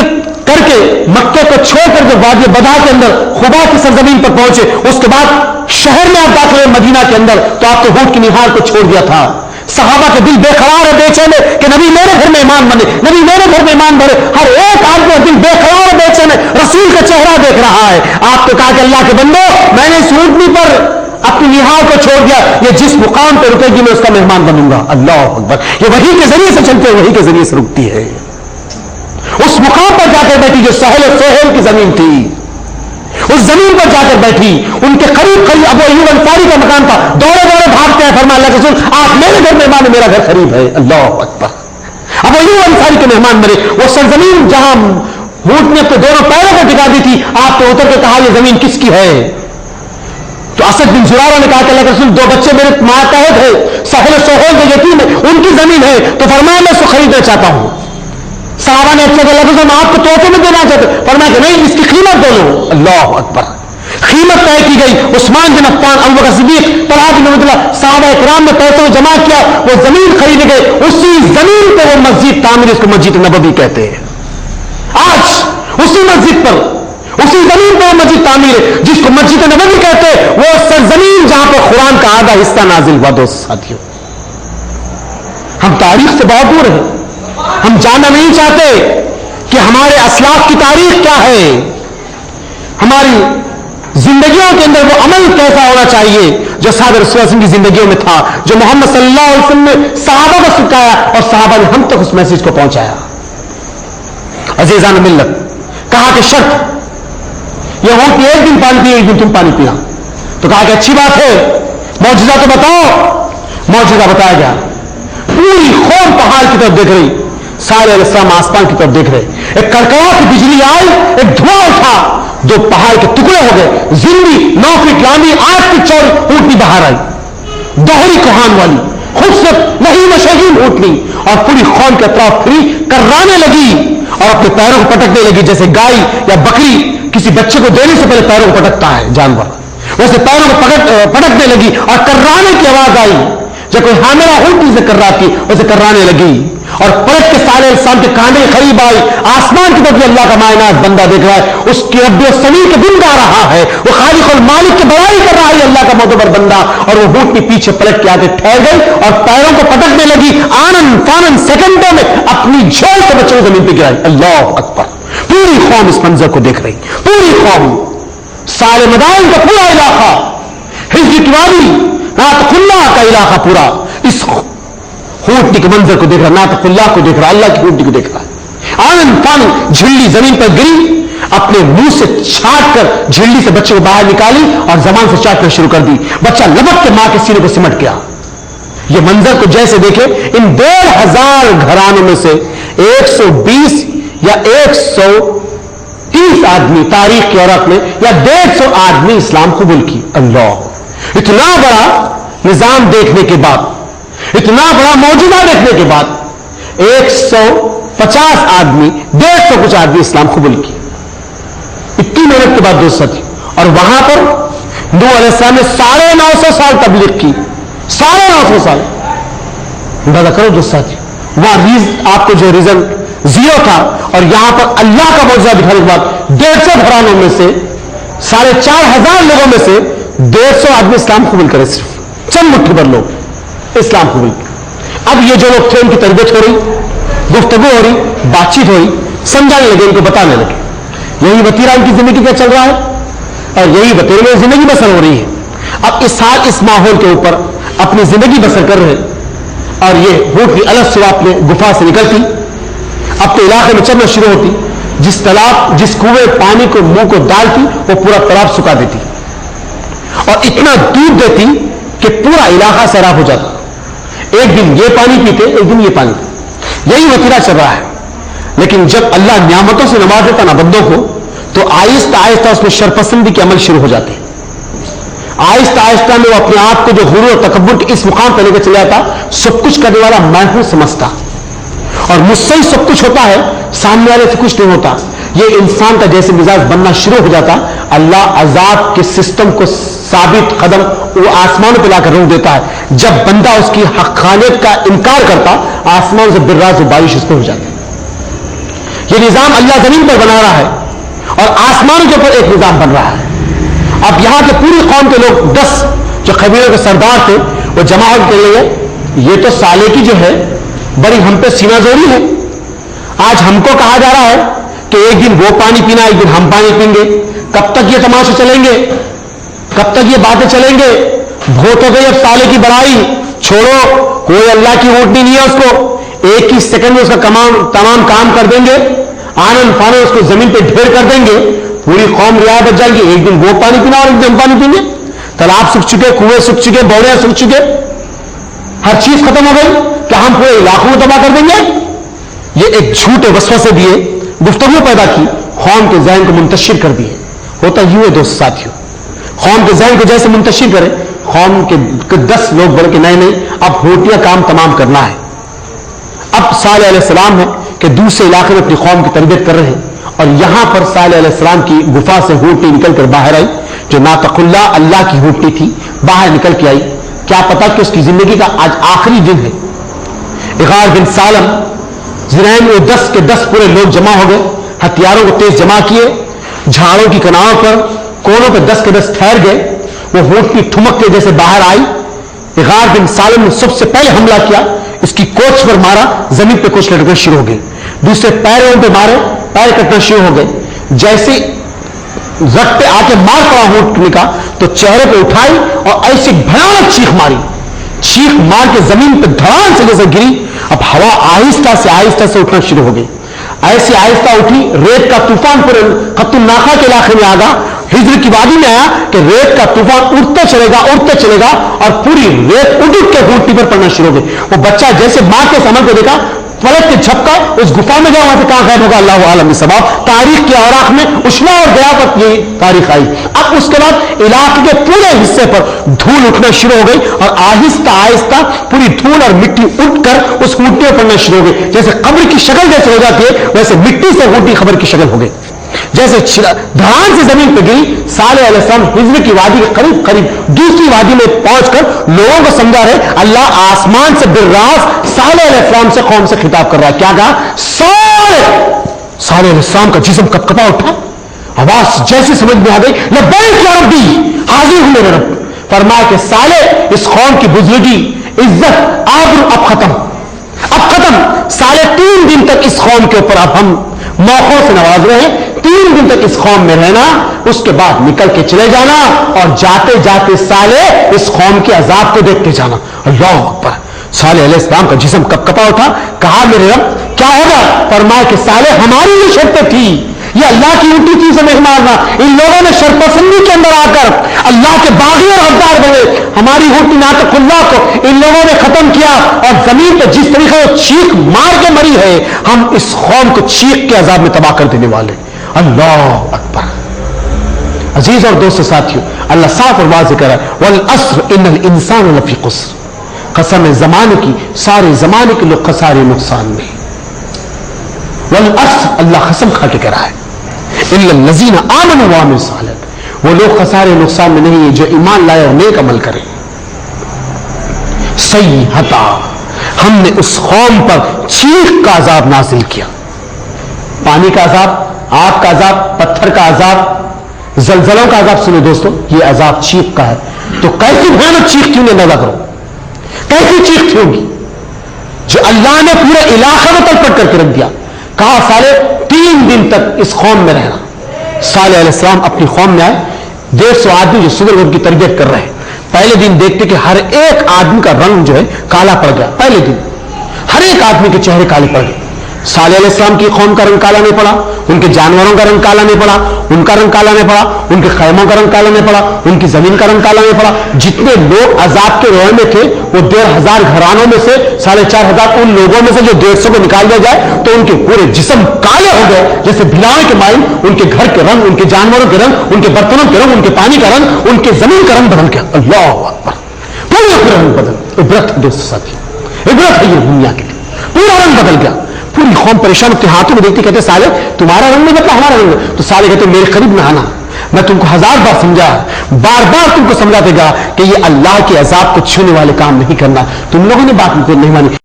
ہجرت کر کے مکے کو چھوڑ کر کے وادی بدا کے اندر خبا کی سرزمین پر پہنچے، اس کے بعد شہر میں آپ داخل ہوئے مدینہ کے اندر، تو آپ تو ہونٹ کی نہار کو چھوڑ دیا تھا. صحابہ کے دل بے قرار ہے، بے چین ہے کہ نبی میرے گھر میں ایمان بنے، نبی میرے گھر میں ایمان بنے. ہر ایک آدمی کا دل بے قرار ہے، بے چین ہے، رسول کا چہرہ دیکھ رہا ہے. آپ تو کہا کہ اللہ کے بندو، میں نے اس اونٹنی پر اپنی نہار کو چھوڑ دیا، یہ جس مقام پہ رکے گی میں اس کا مہمان بنوں گا. اللہ اکبر. یہ وحی کے ذریعے سے چلتے، وحی کے ذریعے سے رکتی ہے. اس مقام پر جا کر بیٹھی جو سہل و سہیل کی زمین تھی، اس زمین پر جا کر بیٹھی. ان کے قریب قریب ابو ایوب انصاری کا مکان تھا. دوڑے دوڑے بھاگتے ہیں، فرمایا اللہ کے رسول آپ میرے گھر مہمان ہیں، میرا گھر قریب ہے. اللہ اکبر. ابو ایوب انصاری کے مہمان بنے. وہ سرزمین جہاں اونٹ نے اپنے دونوں پیروں کو ٹکا دی تھی، آپ نے اتر کے کہا یہ زمین کس کی ہے؟ تو اسد بن زرارہ نے کہا کہ اللہ کے رسول دو بچے میرے ماتحت ہیں، سہل و سہیل جو یتیم ہے ان کی زمین ہے. تو فرمایا میں اس کو خریدنا چاہتا ہوں. صحابہ نے اچھا اللہ کے آپ کو تحفے میں دینا چاہتے، فرمایا کہ نہیں، اس کی قیمت دو لو. اللہ اکبر. قیمت طے کی گئی. عثمان بن عفان، ابوبکر صدیق، طلحہ بن عبید اللہ، صحابہ کرام نے پیسے جمع کیا، وہ زمین خرید گئے. اسی زمین پہ وہ مسجد تعمیر، اس کو مسجد نبوی کہتے ہیں. آج اسی مسجد پر، اسی زمین پہ وہ مسجد تعمیر ہے جس کو مسجد نبوی کہتے ہیں. وہ سرزمین جہاں پہ قرآن کا آدھا حصہ نازل ہوا. دوست ساتھیوں، ہم تاریخ سے بہت دور ہیں. ہم جاننا نہیں چاہتے کہ ہمارے اسلاف کی تاریخ کیا ہے، ہماری زندگیوں کے اندر وہ عمل کیسا ہونا چاہیے جو صحابہ رسول اللہ صلی اللہ علیہ وسلم کی زندگیوں میں تھا، جو محمد صلی اللہ علیہ وسلم نے صحابہ کو سکھایا اور صحابہ نے ہم تک اس میسج کو پہنچایا. عزیزان ملت، کہا کہ شرط یہ ہو کہ ایک دن پانی پیے، ایک دن تم پانی پینا. تو کہا کہ اچھی بات ہے، معجزہ تو بتاؤ. معجزہ بتایا گیا. پوری قوم پہاڑ کی طرف دیکھ رہی، سارے علیہ السلام آسمان کی طرف دیکھ رہے. ایک کڑکڑا کی بجلی آئی، ایک دھواں اٹھا، دو پہاڑ کے ٹکڑے ہو گئے. زندگی 9 فٹ لمبی 8 فٹ چوڑی اونٹنی باہر آئی، دوہری کوہان والی خوبصورت نہیں شہین اونٹنی، اور پوری قوم کے اطراف پھری، کرانے لگی اور اپنے پیروں کو پٹکنے لگی جیسے گائے یا بکری کسی بچے کو دینے سے پہلے پیروں کو پٹکتا ہے جانور، ویسے پیروں کو پٹکنے لگی اور کرانے کی آواز آئی. جب کوئی حاملہ اونٹنی سے کر رہا تھی ویسے کرانے لگی اور پلٹ کے سارے انسان کے کانڈے قریب آئی. آسمان کی طرف اللہ کا مائنات بندہ دیکھ رہا ہے، اس کی رب السمیع کے دن گا رہا ہے، وہ خالق المالک کی بڑائی کر رہا ہے اللہ کا معتبر بندہ. اور وہ اونٹنی پیچھے پلٹ کے آگے ٹھہر گئی اور پیروں کو پٹکنے لگی. آنن فانن سیکنڈوں میں اپنی جھول کے بچوں کو زمین پہ گرائی. اللہ اکبر. پوری قوم اس منظر کو دیکھ رہی، پوری قوم، سارے مدائن کا پورا علاقہ، ہجرت وادی ناطق اللہ کا علاقہ پورا اس اونٹنی کے منظر کو دیکھ رہا، ناطق اللہ کو دیکھ رہا، اللہ کی اونٹنی کو دیکھ رہا. آنن فانن جھلی زمین پر گری، اپنے منہ سے چھاٹ کر جھلی سے بچے کو باہر نکالی اور زبان سے چاٹنا شروع کر دی. بچہ لپک کے ماں کے سینے کو سمٹ گیا. یہ منظر کو جیسے دیکھے ان 1500 گھرانوں میں سے 120 یا 130 آدمی تاریخ کے عورت میں یا 150 آدمی اسلام قبول کی. اللہ، اتنا بڑا نظام دیکھنے کے بعد، اتنا بڑا معجزہ دیکھنے کے بعد 150 آدمی 150 کچھ آدمی اسلام قبول کی. اتنی محنت کے بعد دوست تھی. اور وہاں پر نوح علیہ السلام نے 950 سال تبلیغ کی، 950 سال. اندازہ کرو دوست ساتھی، وہاں آپ کو جو ریزلٹ زیرو تھا اور یہاں پر اللہ کا معجزہ دکھانے کے بعد 150 گھرانوں میں سے 4500 لوگوں میں سے 150 آدمی اسلام قبول کرے. صرف چند مٹھی بھر لوگ اسلام قبول. اب یہ جو لوگ تھے ان کی تربیت ہو رہی، گفتگو ہو رہی، بات چیت ہو رہی، سمجھانے لگے، ان کو بتانے لگے. یہی وتیرہ ان کی زندگی کا چل رہا ہے اور یہی وتیرے میں زندگی بسر ہو رہی ہے. اب اس ماحول کے اوپر اپنی زندگی بسر کر رہے اور یہ اونٹنی الگ سے اپنے گفا سے نکلتی، اپنے علاقے میں چلنا شروع ہوتی. جس تالاب، جس کنویں پانی کو منہ کو ڈالتی وہ پورا تالاب سکھا دیتی اور اتنا دودھ دیتی کہ پورا علاقہ سیراب ہو جاتا. ایک دن یہ پانی پیتے، ایک دن یہ پانی پیتے. یہی وتیرہ چل رہا ہے. لیکن جب اللہ نعمتوں سے نواز دیتا نا بندوں کو تو آہستہ آہستہ اس میں شرپسندی کے عمل شروع ہو جاتے ہیں. آہستہ آہستہ میں وہ اپنے آپ کو جو غرور اور تکبر کے اس مقام پہ لے کے چلے جاتا، سب کچھ کرنے والا میں ہوں سمجھتا اور مجھ سے ہی سب کچھ ہوتا ہے، سامنے والے سے کچھ نہیں ہوتا. یہ انسان کا جیسے مزاج بننا شروع ہو جاتا، اللہ عذاب کے سسٹم کو ثابت قدم وہ آسمانوں پہ لا کر روک دیتا ہے. جب بندہ اس کی حقانیت کا انکار کرتا، آسمان سے براز و بارش اس پہ ہو جاتی. یہ نظام اللہ زمین پر بنا رہا ہے اور آسمانوں کے اوپر ایک نظام بن رہا ہے. اب یہاں کے پوری قوم کے لوگ 10 جو قبیلوں کے سردار تھے وہ جمع ہو کے لیے یہ تو سالے کی جو ہے بڑی ہم پہ سینہ زوری ہے. آج ہم کو کہا جا رہا ہے کہ ایک دن وہ پانی پینا ایک دن ہم پانی پئیں گے. کب تک یہ تماشے چلیں گے؟ کب تک یہ باتیں چلیں گے؟ بہت ہو گئی اب سالے کی بڑائی چھوڑو. کوئی اللہ کی اونٹنی نہیں ہے اس کو ایک ہی سیکنڈ میں اس کا تمام کام کر دیں گے. آنن فانن اس کو زمین پہ ڈھیر کر دیں گے. پوری قوم رعایا بچ جائے گی. ایک دن وہ پانی پینا اور ایک دن ہم پانی پئیں گے. تالاب سوکھ چکے, کنویں سوکھ چکے, بوڑیاں سوکھ چکے, ہر چیز ختم ہو گئی. کیا ہم پورے علاقوں کو تباہ کر دیں گے؟ یہ ایک جھوٹے وسوسے دیے, گفتگو پیدا کی, قوم کے ذہن کو منتشر کر دیے. ہوتا یوں ہے دوست ساتھیوں, قوم کے ذہن کو جیسے منتشر کرے, قوم کے 10 لوگ بڑھ کے نہیں اب ہوٹیاں کام تمام کرنا ہے. اب صالح علیہ السلام ہے کہ دوسرے علاقے میں اپنی قوم کی تربیت کر رہے ہیں اور یہاں پر صالح علیہ السلام کی گفا سے ہوٹی نکل کر باہر آئی جو ناطق اللہ کی ہوٹی تھی, باہر نکل کے آئی. کیا پتا کہ اس کی زندگی کا آج آخری دن ہے. اغار بن سالم زرین میں 10 کے 10 پورے لوگ جمع ہو گئے, ہتھیاروں کو تیز جمع کیے, جھاڑوں کی کناروں پر کونوں پہ 10 کے 10 ٹھہر گئے. وہ ہوٹ کی ٹھمک کے جیسے باہر آئی, اغار بن سالم نے سب سے پہلے حملہ کیا, اس کی کوچ پر مارا, زمین پہ کچھ لٹکنا شروع ہو گئے. دوسرے پیروں پہ مارے, پیر کٹنا شروع ہو گئے. جیسے رٹ پہ آ کے مار پڑا ہوٹنے کا تو چہرے پہ اٹھائی اور ایسی بھیانک چیخ ماری. چیخ مار کے زمین پہ دھڑام سے جیسے گری. اب ہوا آہستہ سے اٹھنا شروع ہو گئی. ایسی آہستہ اٹھی, ریت کا طوفان پورے خط الناقہ کے علاقے میں آ گا. ہجر کی وادی میں آیا کہ ریت کا طوفان اٹھتے چلے گا اور پوری ریت اٹھ کے ہوٹی پر پڑنا شروع ہو گئی. وہ بچہ جیسے ماں کے سمجھ کو دیکھا, پلٹ کے جھپکا, اس گفا میں گیا, وہاں سے کہاں غائب ہوگا اللہ عالم ثواب. تاریخ کے اوراق میں اچھلا اور گیا پر یہ تاریخ آئی. اب اس کے بعد علاقے کے پورے حصے پر دھول اٹھنا شروع ہو گئی اور آہستہ پوری دھول اور مٹی اٹھ کر اس ہوٹی پر پڑنا شروع ہو گئی. جیسے قبر کی شکل جیسے ہو جاتی ہے ویسے مٹی سے ہوٹی قبر کی شکل ہو گئی. جیسے دھان سے زمین پہ گئی. صالح علیہ السلام ہجر کی وادی کے قریب دوسری وادی میں پہنچ کر لوگوں کو سمجھا رہے. اللہ آسمان سے بالراست صالح علیہ السلام سے قوم سے خطاب کر رہا ہے. کیا کہا؟ صالح علیہ السلام کا جسم کپکپا اٹھا, آواز جیسے سمجھ میں آ گئی, لبیک یا ربی, حاضر ہوں میرے رب. فرمایا کہ صالح اس قوم کی بزرگی, عزت, آبرو اب ختم. صالح 3 دن تک اس قوم کے اوپر اب ہم موقعوں سے نواز رہے ہیں. 3 دن تک اس قوم میں رہنا, اس کے بعد نکل کے چلے جانا اور جاتے جاتے صالح اس قوم کے عذاب کو دیکھتے جانا. اللہ اکبر. صالح علیہ السلام کا جسم کپکپا اٹھا. کہا میرے رب کیا ہوگا؟ فرمایا کہ صالح ہماری یہ شرط تھی, یہ اللہ کی اونٹی چیز سے نہیں مارنا. ان لوگوں نے شرپسندی کے اندر آ کر اللہ کے باغی اور غدار بنے. ہماری اونٹی ناطق اللہ کو ان لوگوں نے ختم کیا اور زمین پہ جس طریقے سے چیخ مار کے مری ہے, ہم اس قوم کو چیخ کے عذاب میں تباہ کر دینے والے. اللہ اکبر. عزیز اور دوست ساتھیوں, اللہ صاف اور واضح کر رہا ہے, والعصر ان الانسان لفی خسر. قسم زمانے کی, سارے زمانے کے لوگ خسارے نقصان میں. والعصر, اللہ قسم کھا کے کہہ رہا ہے, الا الذین آمنوا وعملوا الصالحات, وہ لوگ خسارے نقصان میں نہیں ہیں جو ایمان لائے اور نیک عمل کریں. سیئتا, ہم نے اس قوم پر چیخ کا عذاب نازل کیا. پانی کا عذاب, آگ کا عذاب, پتھر کا عذاب, زلزلوں کا عذاب. سنو دوستو, یہ عذاب چیخ کا ہے. تو کیسی بھیانک چیخ کیوں نہ کرو, کیسی چیخ تھی ہوگی جو اللہ نے پورے علاقے میں تلپٹ کر کے رکھ دیا. کہا صالح 3 دن تک اس قوم میں رہنا. صالح علیہ السلام اپنی قوم میں آئے. 150 آدمی جو صبح ان کی تربیت کر رہے ہیں. پہلے دن دیکھتے کہ ہر ایک آدمی کا رنگ جو ہے کالا پڑ گیا. پہلے دن ہر ایک آدمی کے چہرے کالے پڑ گئے. صالح علیہ السلام کی قوم کا رنگ کالا نہیں پڑا, ان کے جانوروں کا رنگ کالا نہیں پڑا, ان کا رنگ کالا نہیں پڑا, ان کے خیموں کا رنگ کالا نہیں پڑا, ان کی زمین کا رنگ کالا نہیں پڑا. جتنے لوگ عذاب کے روئے میں تھے وہ 1500 گھرانوں میں سے 4500 ان لوگوں میں سے جو 150 کو نکال دیا جائے تو ان کے پورے جسم کالے ہو گئے جیسے بلاؤں کے مائل. ان کے گھر کے رنگ, ان کے جانوروں کے رنگ, ان کے برتنوں کے رنگ, ان کے پانی کا رنگ, ان کے زمین کا رنگ بدل گیا. اللہ اکبر. پورا رنگ بدل. عبرت ہے دوست ساتھی, عبرت ہے یہ دنیا کے لیے. پورا رنگ بدل گیا. پوری قوم پریشان اپنے ہاتھوں میں دیکھتے کہتے صالح تمہارا رنگ نہیں بدلا, ہمارا رنگ. تو صالح کہتے میرے قریب نہ آنا, میں تم کو 1000 بار سمجھا, بار بار تم کو سمجھا دے گا کہ یہ اللہ کے عذاب کو چھونے والے کام نہیں کرنا. تم لوگوں نے بات نہیں مانی.